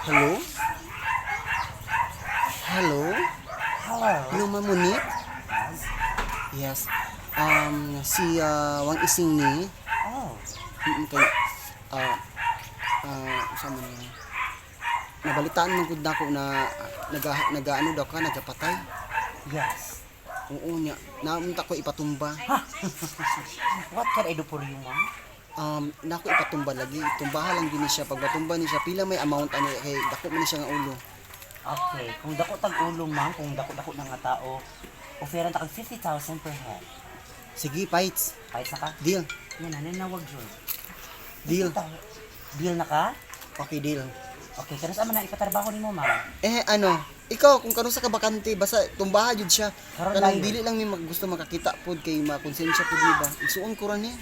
Hello? Hello? Hello. Hello, Ma'am Monique? Yes. Si Wang Ising ni. Oh, Kay, sa man nabalitaan man gud nako na nagaano daw ka, nagapatay. yes. Oo nya. Namunta ko ipatumba. What can I do for you, ma'am? Nako ipatumba lagi. Tumbaha lang gini siya. Pag matumba ni siya, pila may amount ano kay dako man ni siya nga ulo. Okay, kung dako tag ulo, ma'am, kung dako na nga tao, offeran ta kag 50,000 per head. Sige, fights. Kahit saka, Deal. yan na, nawag yun. Deal. Deal na ka? Okay, deal. Okay, kanas man na ipatrabaho nimo, ma'am. Ikaw kung karon sa kabakante basta tumbaha jud siya. Karon Kanang dayon. dili lang mi gusto makakita pod kay makonsensya pod mi ba. Isuon ko ra ni.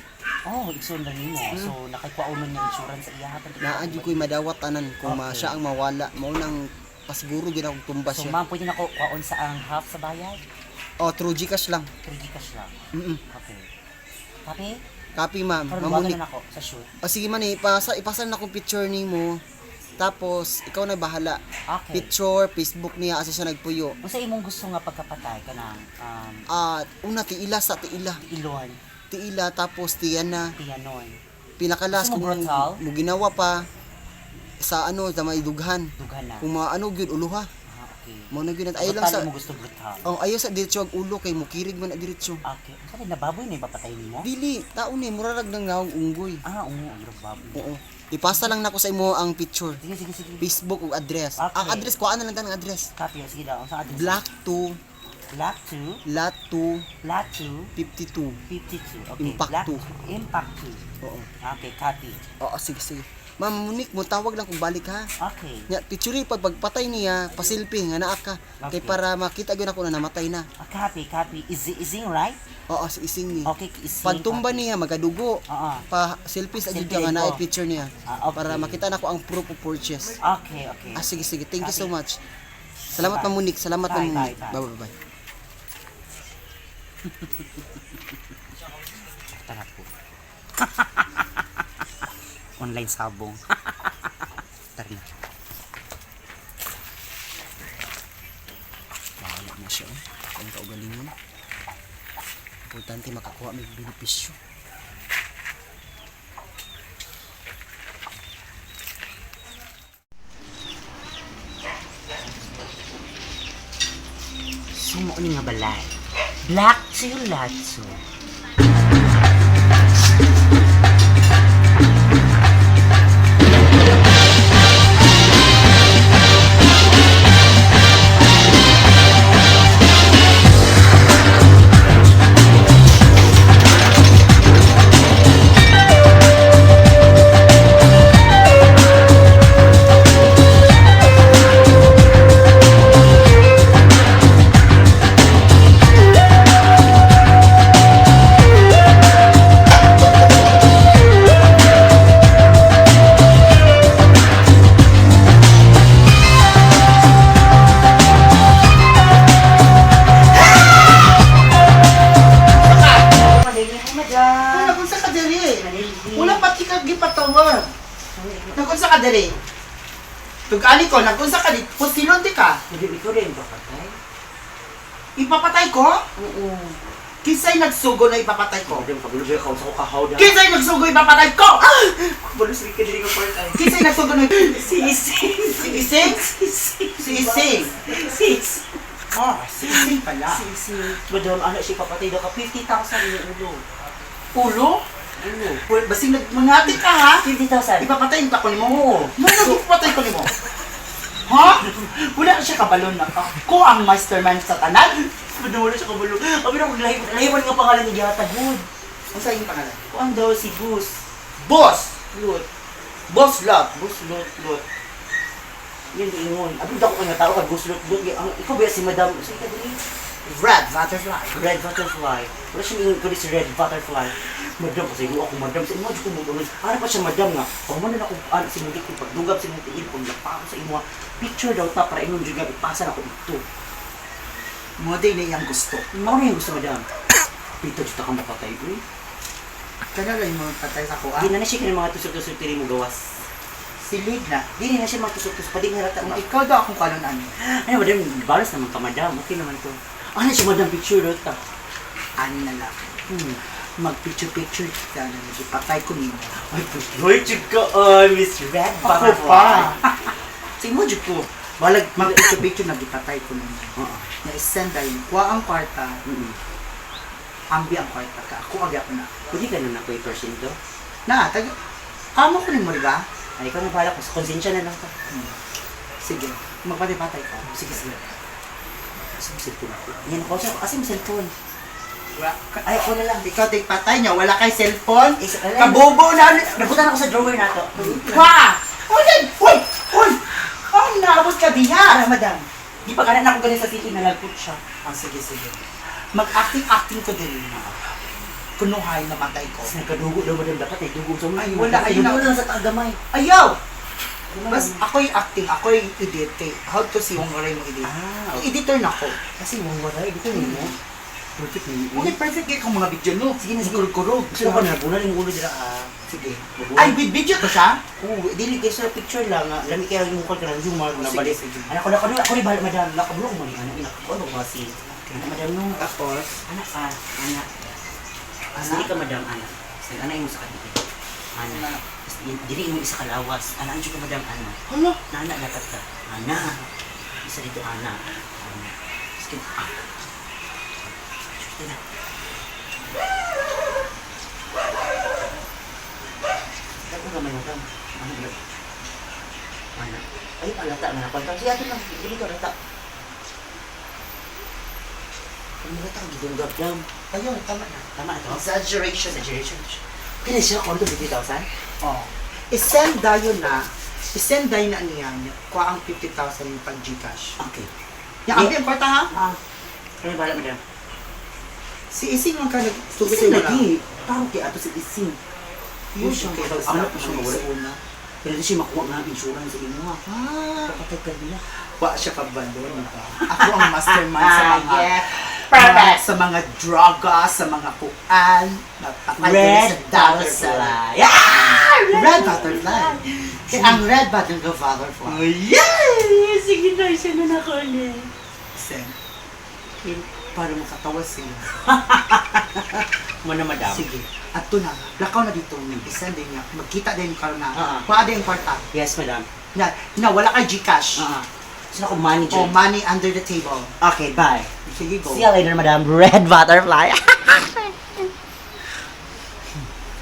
Oh, ikson lang nimo. So, nakikwaonon yung insurance sa iya hatod. Naa jud ko'y madawat tanan kung Okay. siya ang mawala. Mao nang pasiguro gyud akong tumba So, siya. ma'am, pwede na ko kwaon sa ang half sa bayad? Oh, through GCash lang. 3 cash lang. Okay. Copy? Copy ma'am. Karon Mamunik. na ako sa shoot. O sige man ipasa na akong picture nimo. Tapos ikaw na bahala. Okay. Picture, Facebook niya asa siya nagpuyo. Unsa imong gusto nga pagkapatay kanang Una tiila sa tiila. ilon, Tiila tapos tiyana. pianon, Pinakalas Gusto mo kung brutal? mo ginawa pa sa sa may dughan. dughan na. Kung maano gyud uluha. Okay. Mo na gyud ayo lang Brutal sa mo gusto brutal. ayo sa diretso ang ulo kay mukirig man na diretso. Okay. Unsa din nababoy na ipapatay nimo? Dili, taon ni murarag nang nawong unggoy. Oo, ang baboy. Oo. Ipasa lang nako sa imo ang picture. Sige. Facebook ug address. Okay. Ang address kuha na lang tan ang address. Copy, sige daw. Unsa address? Block 2, Lot 2, Lot 2, Lot 2, 52. 52. Okay. Impact Lot 2. Impact Oo. 2. Okay, copy. Oo, sige. Ma'am Monique, mo tawag lang kung balik ha. Okay. Nya picture pagpatay niya, pasilpi nga naa ka. Kay Okay. para makita gyud ako na namatay na. Copy. Ising right? Oo, si ising ni. Okay, ising. Pagtumba copy. niya magadugo. Oo. Pa selfie sa jud Selfie ka nga rin na ko. picture niya. Okay. Para makita na ko ang proof of purchase. Okay. Sige. Thank you so Copy. much. Salamat Bye. Ma'am Monique. Salamat Bye, Ma'am Monique. bye. Bye. Tara po. Online sabong. Tara na. Bahala na siya. Ang kaugalingon. Importante makakuha may benepisyo. Sumo ni nga balay. Black Chilatso. Wala kung sa kadiri. Wala pati ka gipatawag. Nagkun sa kadiri. Tug-ali ko, nagkun sa kadiri. Pusilon di ka. Hindi ko rin bakatay. Ipapatay ko? Oo. Kisay nagsugo na ipapatay ko. Hindi mo pagulubay ka sa kahaw na. Kisay nagsugo ipapatay ko! Balus ka dili ka part time. Kisay nagsugo na Sising. Si Ising? Si Ising. Sis. Oh, si Ising pala. Sising. Madam, anak siya papatay daw ka 50,000 yung ulo. Ulo? Ulo. Well, basing nagmangati ka ha? 50,000. Ipapatayin ka ko ni mo. Oo. Ano nagpapatay ko ni mo? Ha? Wala siya kabalon na ako ang mastermind sa tanan. Madam, wala siya kabalo. Abi na maglahiwan nga pangalan ni Yata Good. Ang sa iyong pangalan? Kuan daw si Gus. Boss! Lot. Boss Love. Gus Lot. Yan ingon. Abi dako kanya tao ka Gus Lot. Ang ikaw ba si Madam? Sa ika dili? Red Butterfly. Red Butterfly. Wala siya ingon ko si Red Butterfly. Madam kasi ako madam sa imo ko mo doon. Ara pa siya madam nga. Pag man na ako si mudik ko pagdugab si mudik ko lapa ko sa imo. Picture daw ta para ingon jud nga ipasa na ko dito. Mo din na iyang gusto. Mao na yung gusto madam. Pito jud ta ka mapatay uy. Kana lang yung mga patay sa kuha. Di na siya kini mga tusok-tusok tiri mo gawas. Silid na. Dili na siya magtusok-tusok, pwede nga rata. Ikaw daw akong kanon ano. Ay, madam, balas naman ka, madam. Okay naman to. Ano siya, madam, picture rata. Ani na lang. Mag-picture-picture kita na nagipatay ko nimo. Ay, tuloy, chig ka, Miss Red Ako pa. Sige mo, chig ko. Balag mag-picture-picture nagipatay ko nimo. Oo. Na-send dahil kuha ang kwarta, Mm-mm. ambi ang kwarta ka. Ako agya ko na. Pwede ka na na to? Na, kamo ko nimo riga. Ay, ikaw na bahala ko. Sa konsensya na lang ka. Sige, magpatay-patay ka. Sige, sige. Kasi may cellphone ako. Yan ako siya. Kasi may cellphone. Ay, ako na lang. Ikaw take patay niya. Wala kay cellphone. Eh, sa Kabobo na. Nabutan ako sa drawer na to. Ha! Uy! Uy! Uy! Ang naabot ka diya! Para, madam. Di pa kanan ako galing sa city, nalagpot siya. Sige, sige. Mag-acting-acting ko din. Kunuhay na matay ko. Kasi nagkadugo daw, madam. Dapat ay dugo sa mga. Ay, wala kayo na. Dugo lang sa tagamay. Ayaw! Bas, ako'y acting, ako'y edit. How to see kung waray mo edit. Ah, okay. Editor na ako. Kasi mong waray, dito mo. Perfect mo. Okay, perfect kayo kung mga video no. Sige na, sige. Kurog-kurog. Gusto ko na nabunan yung ulo dira. Sige. Mabuhay. Ay, with video to siya? Oo, dili kayo sa picture lang. Lami kaya yung mukha ka lang yung mga Sige, nabalik. sige. Anak ko, ako ni bahala, madam. Nakabulo ko man yung anak. Ko, ano ba si? Anak, madam, nung. Tapos, Anak ka, anak. Dili ka, madam, anak. Sige, anak mo sa kanila. Anak. Dili mo isa kalawas. Anak, anjo ka, madam, anak. hala, Nana, dapat ka. Anak. Isa dito, anak. Anak. Sige, Sige na. Ako gamay mo lang. Anak. Ay, alata na nakwanta. Sige, ato lang. Dili ka, rata. Ano rata ang gidunggab lang? ayun, tama na. Tama na to? Exaggeration. Exaggeration. Kaya siya, konto 50,000? Oh. I-send dayon na. I-send dayon na niya. Kuha ang 50,000 yung pag-Gcash. Okay. Yung ambi ang kwarta ha? Ah. Kaya bala, madam. Si Ising ang ka Kasi nagtugod lagi. Parang kaya ato si Ising. Yun siya, siya. kapag anak mo siya mawala una. Pero di siya makuha nga ang insurance sa inyo ha. Ah, Kapatid ka nila. wa siya kabalo nito. Ako ang mastermind sa mga Perfect! sa mga droga, sa mga kuan, napatay Red sa dollar sa butterfly. Yeah! Red butterfly. Kaya ang red butterfly. Yay! Sige na, siya na nakuli. Send. Para makatawa sila. Muna, madam. Sige. At to na, lakaw na dito ni. Isend din niya. Magkita din karon na. Ah. Kuha din yung kwarta. Yes, madam. Na wala kay Gcash. Sino ako manager? O money under the table. Okay, bye. Sige, go. See you later, madam. Red butterfly.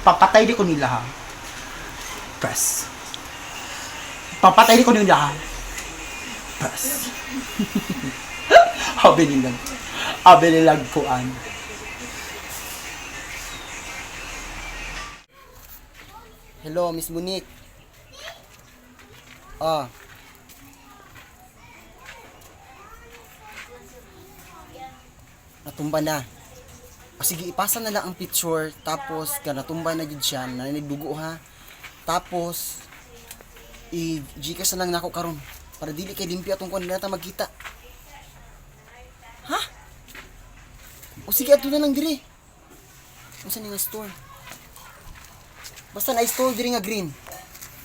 Papatay di ko nila ha. Press. Papatay di ko nila ha. Press. Habi nilang. Habi nilang kuan. Hello, Miss Monique. Ah. Natumba na. O sige, ipasa na lang ang picture, tapos natumba na gid siya, nanigdugo ha. Tapos i-Gcash na lang nako karon para dili kay limpyo atong kuan nata magkita. Ha? O sige, ato na lang diri. Unsa ni nga store? Basta na store diri nga green.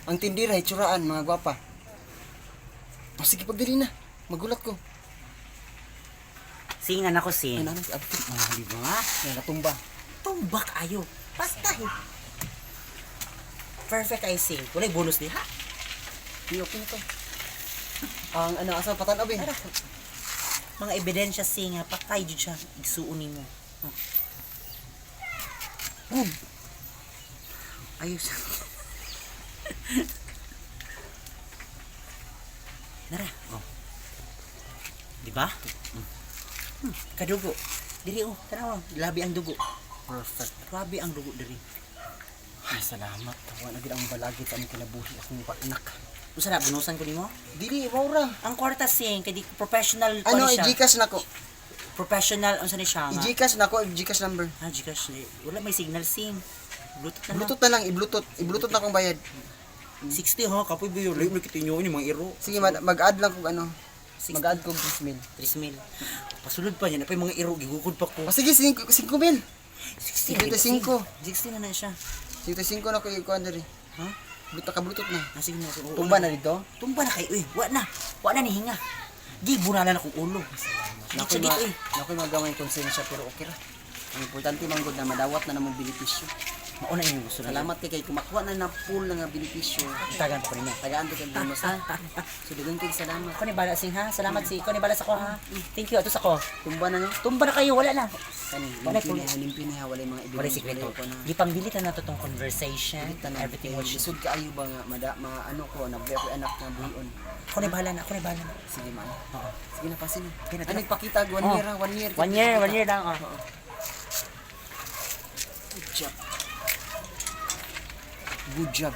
Ang tindira hitsuraan mga gwapa. O sige, pagdiri na. Magulat ko. Sing na ako, sing. Ano si Abti? Di ba? Yan, natumba. Tumbak ayo. Basta eh. Perfect ay sing. Walay bonus di ha? Di okay na to. Ang ano, asa patanaw bin? Mga ebidensya sing nga patay jud siya igsuon nimo. Boom. Ayos. Nara. Oh. Di ba? Kadugo. Diri oh, tanaw. Labi ang dugo. Perfect. Grabe ang dugo diri. Ay, salamat. Tawa na gid ang balagi sa aming kinabuhi akong anak. Usa na bunusan ko nimo? Dili, maura. Ang kwarta sing kay di professional Ano, siya. i-Gcash nako. Professional unsa ni siya nga? I-Gcash nako, i-Gcash number. Ah, Gcash. Wala may signal sing. Bluetooth na Bluetooth na lang, i-Bluetooth. I-Bluetooth na akong bayad. 60 ha, kapoy ba yun? Layo mo kita nyo yung mga iro. Sige, mag-add lang kung ano. 60. Mag-add kong 3,000. 3,000. Pasulod pa niya, na pa yung mga iro, gigukod pa ko. O sige, 5,000. 60 55. 60 na na siya. 55 na ko i-kuha diri. Ha? Buta ka bluetooth na. Ah, sige na. Oo, Tumba na dito. Tumba na kayo eh. Wa na ni hinga. Di bunalan akong ulo. Nakoy Dito eh. mga gamay konsensya pero okay ra. Ang importante man gud na madawat na namong benepisyo. Mauna yung gusto na. Salamat kay kumakuha na na full nga benepisyo. Tagan pa rin na. Tagaan to kay bonus ha. So daghang kay salamat. Ako ni bala sing ha. Salamat si. Ako ni bala sa ko ha. Thank you. Ato sa ko. Tumba na no. Tumba na kayo. Wala na. Kani Wala limpi niya wala mga ibig. Wala sikreto. Di pangbilit na nato tong conversation. Everything was just. Lisod kaayo ba nga mga ano ko na ako anak nga buhion. Ako ni bahala na. Ako ni bahala na. Sige man. Oo. Sige na pasin. Sige na, Ano nagpakita 1 Oh. year ha, 1 year. 1 year. 1 year lang. Oh. Good job. Good job.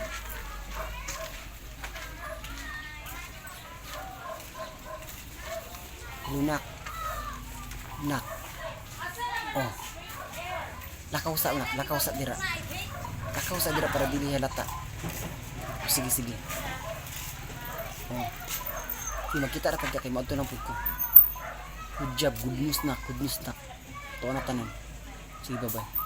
Lunak. Nak. Oh. Lakaw sa dira. Lakaw sa dira para dili halata. Sige, sige. Oh. Di magkita ra pagka kay maadto lang pud ko. Good job, good news na. Tuwa na tanan. Sige, bye-bye.